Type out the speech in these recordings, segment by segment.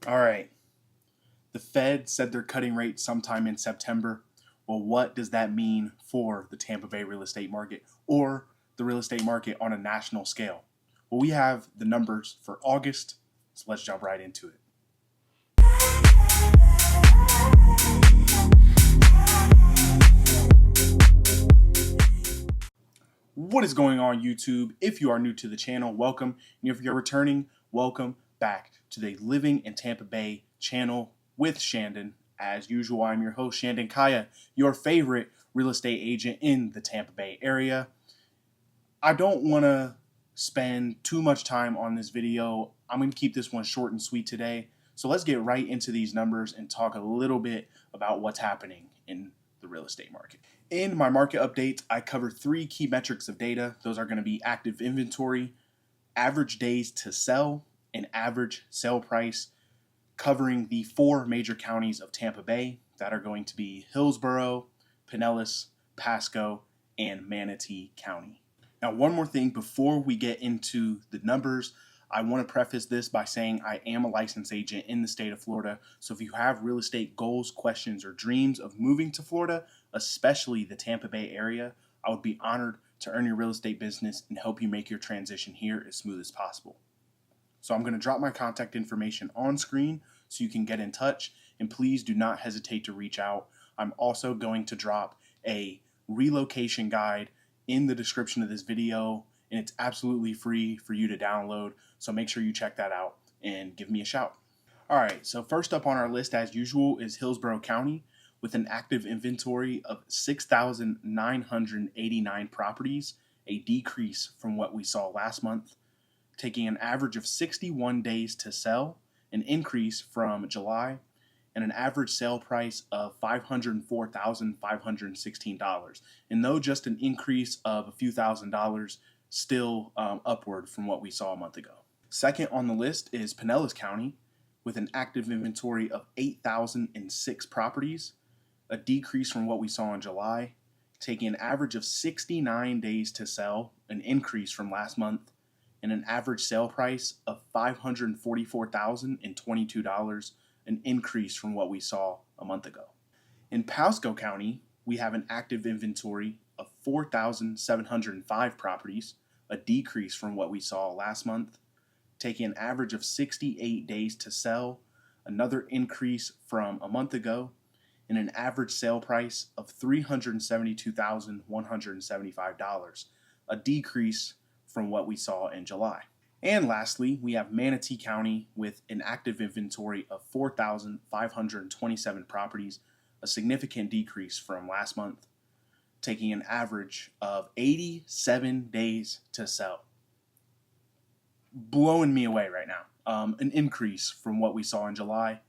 All right. The Fed said they're cutting rates sometime in September. Well, what does that mean for the Tampa Bay real estate market or the real estate market on a national scale? Well, we have the numbers for August, so let's jump right into it. What is going on, YouTube? If you are new to the channel, welcome. And if you're returning, welcome back to the Living in Tampa Bay channel with Shandon. As usual, I'm your host, Shandon Kiah, your favorite real estate agent in the Tampa Bay area. I don't want to spend too much time on this video. I'm going to keep this one short and sweet today. So let's get right into these numbers and talk a little bit about what's happening in the real estate market. In my market updates, I cover 3 key metrics of data. Those are going to be active inventory, average days to sell, and average sale price, covering the 4 major counties of Tampa Bay that are going to be Hillsborough, Pinellas, Pasco, and Manatee County. Now, one more thing before we get into the numbers, I want to preface this by saying I am a licensed agent in the state of Florida. So if you have real estate goals, questions, or dreams of moving to Florida, especially the Tampa Bay area, I would be honored to earn your real estate business and help you make your transition here as smooth as possible. So I'm going to drop my contact information on screen so you can get in touch, and please do not hesitate to reach out. I'm also going to drop a relocation guide in the description of this video, and it's absolutely free for you to download. So make sure you check that out and give me a shout. All right, so first up on our list, as usual, is Hillsborough County with an active inventory of 6,989 properties, a decrease from what we saw last month, taking an average of 61 days to sell, an increase from July, and an average sale price of $504,516. And though just an increase of a few $1,000s, still upward from what we saw a month ago. Second on the list is Pinellas County with an active inventory of 8,006 properties, a decrease from what we saw in July, taking an average of 69 days to sell, an increase from last month, and an average sale price of $544,022, an increase from what we saw a month ago. In Pasco County, we have an active inventory of 4,705 properties, a decrease from what we saw last month, taking an average of 68 days to sell, another increase from a month ago, and an average sale price of $372,175, a decrease from what we saw in July. And lastly, we have Manatee County with an active inventory of 4,527 properties, a significant decrease from last month, taking an average of 87 days to sell. Blowing me away right now. An increase from what we saw in July,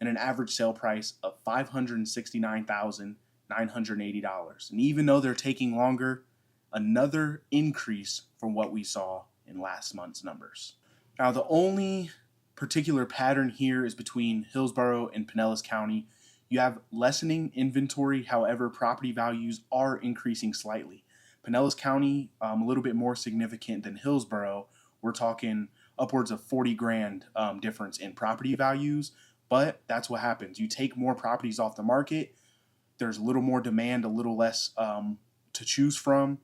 and an average sale price of $569,980. And even though they're taking longer, another increase from what we saw in last month's numbers. Now, the only particular pattern here is between Hillsborough and Pinellas County. You have lessening inventory, however, property values are increasing slightly. Pinellas County, a little bit more significant than Hillsborough. We're talking upwards of 40 grand difference in property values, but that's what happens. You take more properties off the market, there's a little more demand, a little less to choose from.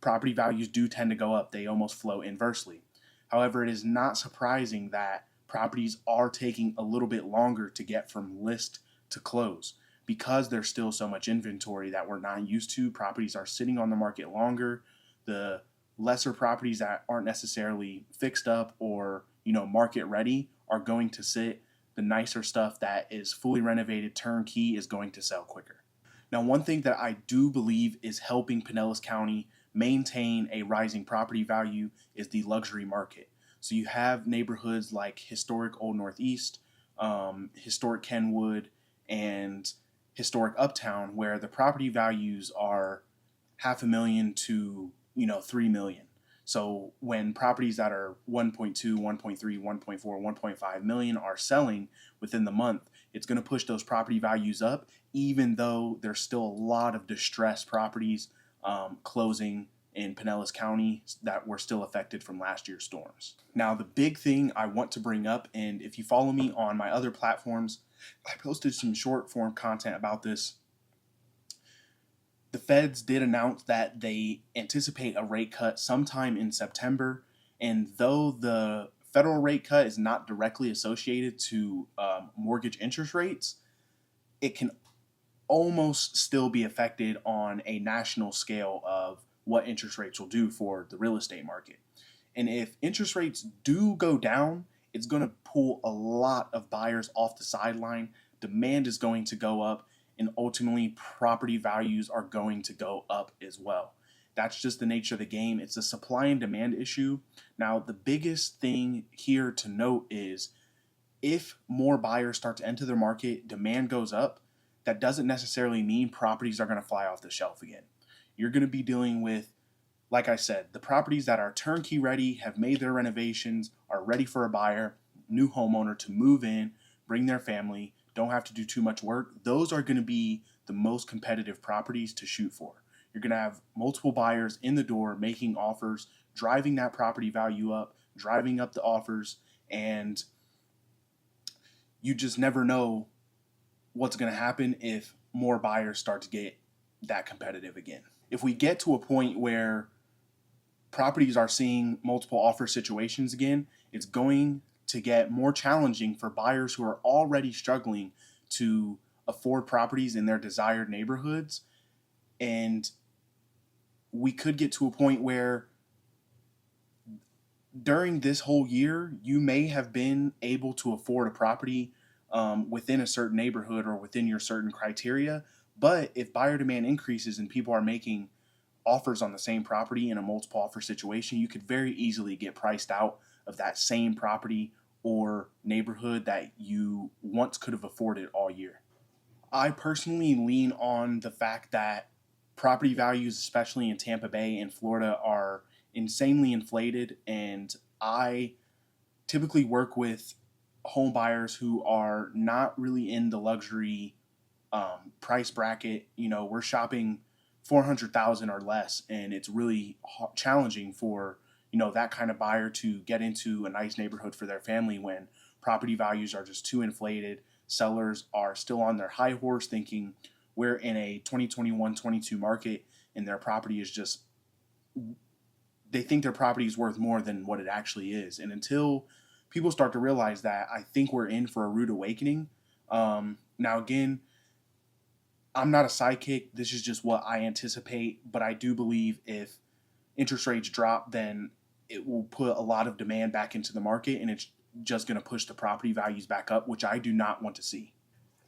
Property values do tend to go up. They almost flow inversely. However, it is not surprising that properties are taking a little bit longer to get from list to close because there's still so much inventory that we're not used to. Properties are sitting on the market longer. The lesser properties that aren't necessarily fixed up or market ready are going to sit. The nicer stuff that is fully renovated, turnkey, is going to sell quicker. Now, one thing that I do believe is helping Pinellas County maintain a rising property value is the luxury market. So you have neighborhoods like historic Old Northeast, historic Kenwood, and historic Uptown, where the property values are $500,000 to $3 million. So when properties that are 1.2, 1.3, 1.4, 1.5 million are selling within the month, it's going to push those property values up, even though there's still a lot of distressed properties closing in Pinellas County that were still affected from last year's storms. Now, the big thing I want to bring up, and if you follow me on my other platforms, I posted some short form content about this. The feds did announce that they anticipate a rate cut sometime in September, and though the federal rate cut is not directly associated to mortgage interest rates, it can almost still be affected on a national scale of what interest rates will do for the real estate market. And if interest rates do go down, it's going to pull a lot of buyers off the sideline. Demand is going to go up, and ultimately property values are going to go up as well. That's just the nature of the game. It's a supply and demand issue. Now, the biggest thing here to note is if more buyers start to enter the market, demand goes up, that doesn't necessarily mean properties are going to fly off the shelf again. You're going to be dealing with, like I said, the properties that are turnkey ready, have made their renovations, are ready for a buyer, new homeowner to move in, bring their family, don't have to do too much work. Those are going to be the most competitive properties to shoot for. You're going to have multiple buyers in the door making offers, driving that property value up, driving up the offers, and you just never know what's going to happen if more buyers start to get that competitive again. If we get to a point where properties are seeing multiple offer situations again, it's going to get more challenging for buyers who are already struggling to afford properties in their desired neighborhoods. And we could get to a point where during this whole year, you may have been able to afford a property within a certain neighborhood or within your certain criteria. But if buyer demand increases and people are making offers on the same property in a multiple offer situation, you could very easily get priced out of that same property or neighborhood that you once could have afforded all year. I personally lean on the fact that property values, especially in Tampa Bay and Florida, are insanely inflated, and I typically work with home buyers who are not really in the luxury price bracket. You know, we're shopping 400,000 or less, and it's really challenging for that kind of buyer to get into a nice neighborhood for their family when property values are just too inflated. Sellers are still on their high horse thinking we're in a 2021-22 market, and their property is just, they think their property is worth more than what it actually is. And until people start to realize that, I think we're in for a rude awakening. Now, again, I'm not a psychic. This is just what I anticipate. But I do believe if interest rates drop, then it will put a lot of demand back into the market, and it's just going to push the property values back up, which I do not want to see.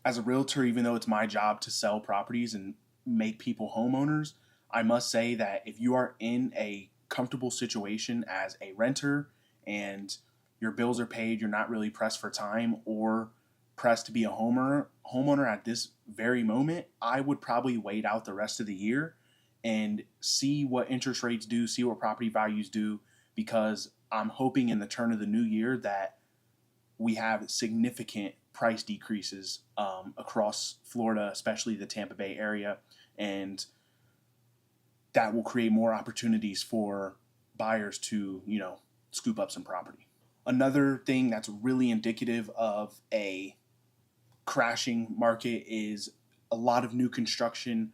As a realtor, even though it's my job to sell properties and make people homeowners, I must say that if you are in a comfortable situation as a renter and your bills are paid, you're not really pressed for time or pressed to be a homeowner at this very moment, I would probably wait out the rest of the year and see what interest rates do, see what property values do, because I'm hoping in the turn of the new year that we have significant price decreases across Florida, especially the Tampa Bay area, and that will create more opportunities for buyers to, scoop up some property. Another thing that's really indicative of a crashing market is a lot of new construction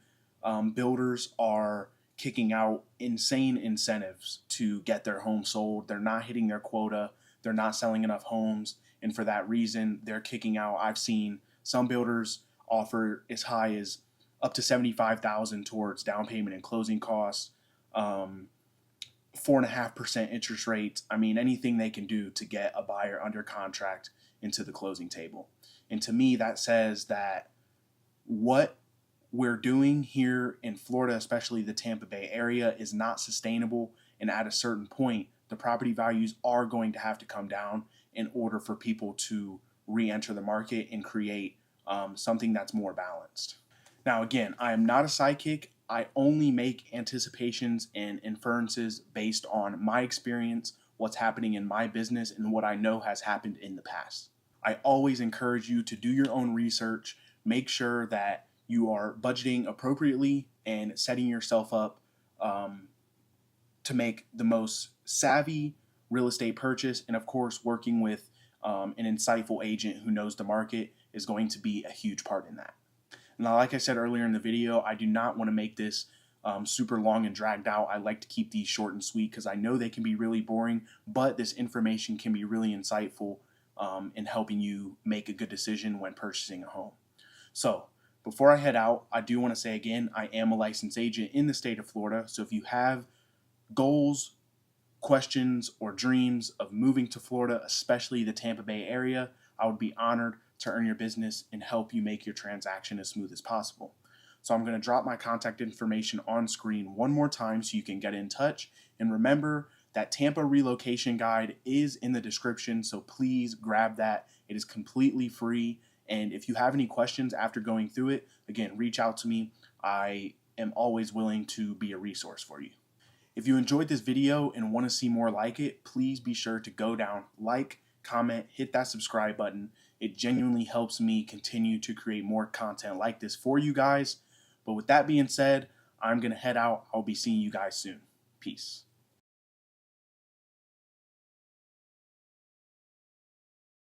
builders are kicking out insane incentives to get their home sold. They're not hitting their quota. They're not selling enough homes. And for that reason, they're kicking out. I've seen some builders offer as high as up to $75,000 towards down payment and closing costs, 4.5% interest rates. I mean, anything they can do to get a buyer under contract into the closing table. And to me, that says that what we're doing here in Florida, especially the Tampa Bay area, is not sustainable. And at a certain point, the property values are going to have to come down in order for people to re-enter the market and create something that's more balanced. Now, again, I am not a psychic. I only make anticipations and inferences based on my experience, what's happening in my business, and what I know has happened in the past. I always encourage you to do your own research, make sure that you are budgeting appropriately and setting yourself up to make the most savvy real estate purchase. And of course, working with an insightful agent who knows the market is going to be a huge part in that. Now, like I said earlier in the video, I do not want to make this super long and dragged out. I like to keep these short and sweet because I know they can be really boring, but this information can be really insightful in helping you make a good decision when purchasing a home. So before I head out, I do want to say again, I am a licensed agent in the state of Florida. So if you have goals, questions, or dreams of moving to Florida, especially the Tampa Bay area, I would be honored to earn your business and help you make your transaction as smooth as possible. So I'm going to drop my contact information on screen one more time so you can get in touch. And remember that Tampa relocation guide is in the description, so please grab that. It is completely free. And if you have any questions after going through it, again, reach out to me. I am always willing to be a resource for you. If you enjoyed this video and want to see more like it, please be sure to go down, like, comment, hit that subscribe button. It genuinely helps me continue to create more content like this for you guys. But with that being said, I'm going to head out. I'll be seeing you guys soon. Peace.